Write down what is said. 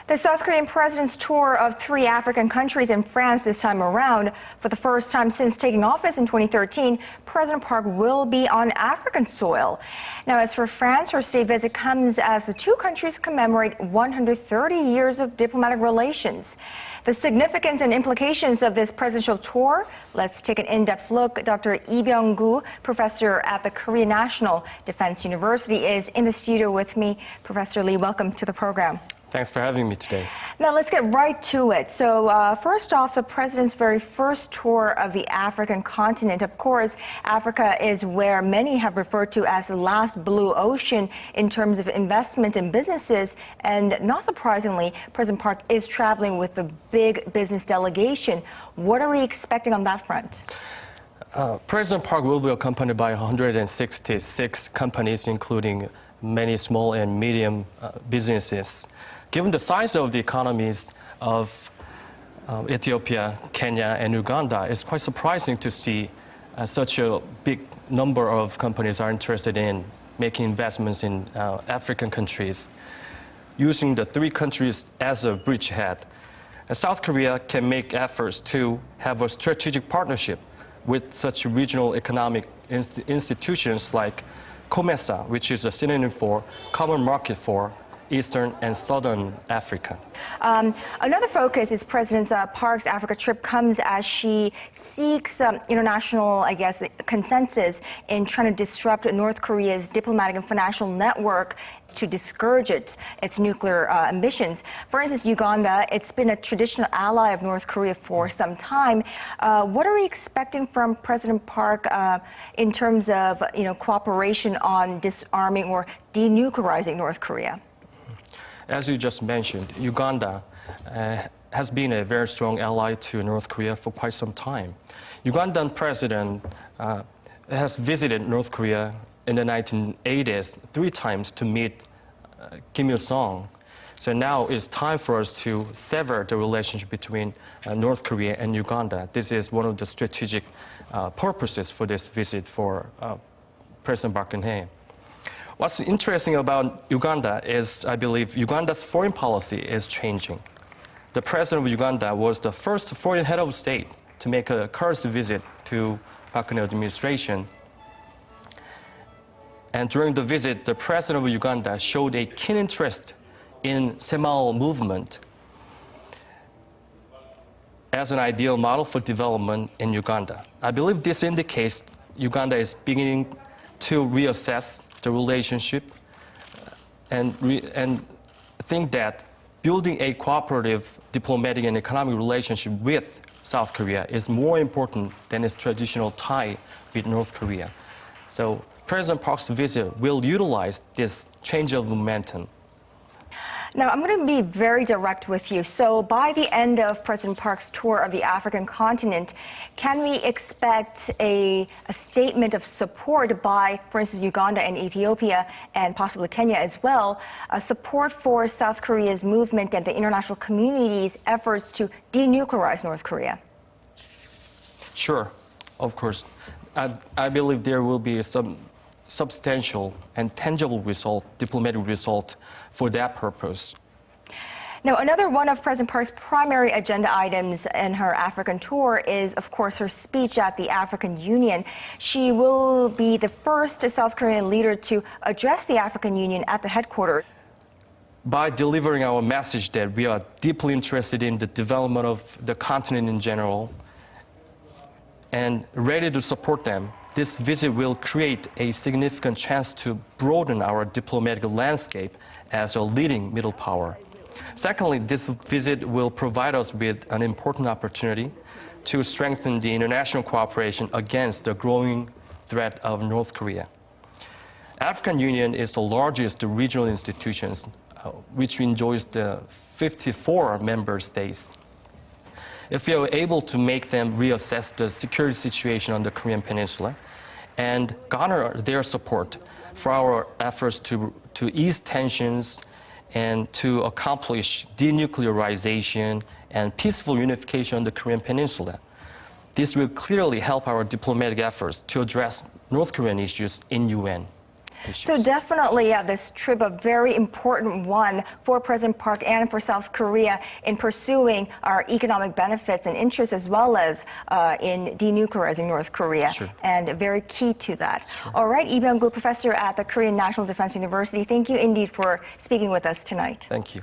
The South Korean president's tour of 3 African countries and France this time around. For the first time since taking office in 2013, President Park will be on African soil. Now, as for France, her state visit comes as the two countries commemorate 130 years of diplomatic relations. The significance and implications of this presidential tour, let's take an in-depth look. Dr. Lee Byeong-gu, professor at the Korea National Defense University, is in the studio with me. Professor Lee, welcome to the program. Thanks for having me today. Now let's get right to it. So first off, the president's very first tour of the African continent. Of course, Africa is where many have referred to as the last blue ocean in terms of investment in businesses. And not surprisingly, President Park is traveling with a big business delegation. What are we expecting on that front? President Park will be accompanied by 166 companies, including many small and medium businesses. Given the size of the economies of Ethiopia, Kenya, and Uganda, it's quite surprising to see such a big number of companies are interested in making investments in African countries, using the 3 countries as a bridgehead. South Korea can make efforts to have a strategic partnership with such regional economic institutions like COMESA, which is a synonym for Common Market for Eastern and Southern Africa. Another focus is President Park's Africa trip comes as she seeks international, consensus in trying to disrupt North Korea's diplomatic and financial network to discourage its nuclear ambitions. For instance, Uganda, it's been a traditional ally of North Korea for some time. What are we expecting from President Park in terms of cooperation on disarming or denuclearizing North Korea? As you just mentioned, Uganda has been a very strong ally to North Korea for quite some time. Ugandan president has visited North Korea in the 1980s 3 times to meet Kim Il-sung. So now it's time for us to sever the relationship between North Korea and Uganda. This is one of the strategic purposes for this visit for President Park Geun-hye. What's interesting about Uganda is, I believe, Uganda's foreign policy is changing. The president of Uganda was the first foreign head of state to make a courtesy visit to Park Geun-hye administration. And during the visit, the president of Uganda showed a keen interest in Semal movement as an ideal model for development in Uganda. I believe this indicates Uganda is beginning to reassess the relationship and think that building a cooperative diplomatic and economic relationship with South Korea is more important than its traditional tie with North Korea. So President Park's visit will utilize this change of momentum. Now, I'm going to be very direct with you. So by the end of President Park's tour of the African continent, can we expect a statement of support by, for instance, Uganda and Ethiopia and possibly Kenya as well, support for South Korea's movement and the international community's efforts to denuclearize North Korea? Sure, of course. I believe there will be some substantial and tangible diplomatic result for that purpose. Now, another one of President Park's primary agenda items in her African tour is, of course, her speech at the African Union. She will be the first South Korean leader to address the African Union at the headquarters. By delivering our message that we are deeply interested in the development of the continent in general and ready to support them, this visit will create a significant chance to broaden our diplomatic landscape as a leading middle power. Secondly, this visit will provide us with an important opportunity to strengthen the international cooperation against the growing threat of North Korea. African Union is the largest regional institution, which enjoys the 54 member states. If we are able to make them reassess the security situation on the Korean Peninsula and garner their support for our efforts to ease tensions and to accomplish denuclearization and peaceful unification on the Korean Peninsula, this will clearly help our diplomatic efforts to address North Korean issues in UN. issues. So definitely, this trip a very important one for President Park and for South Korea in pursuing our economic benefits and interests, as well as in denuclearizing North Korea, Sure. and very key to that. Sure. All right, Lee Byeong-gu, professor at the Korean National Defense University, thank you indeed for speaking with us tonight. Thank you.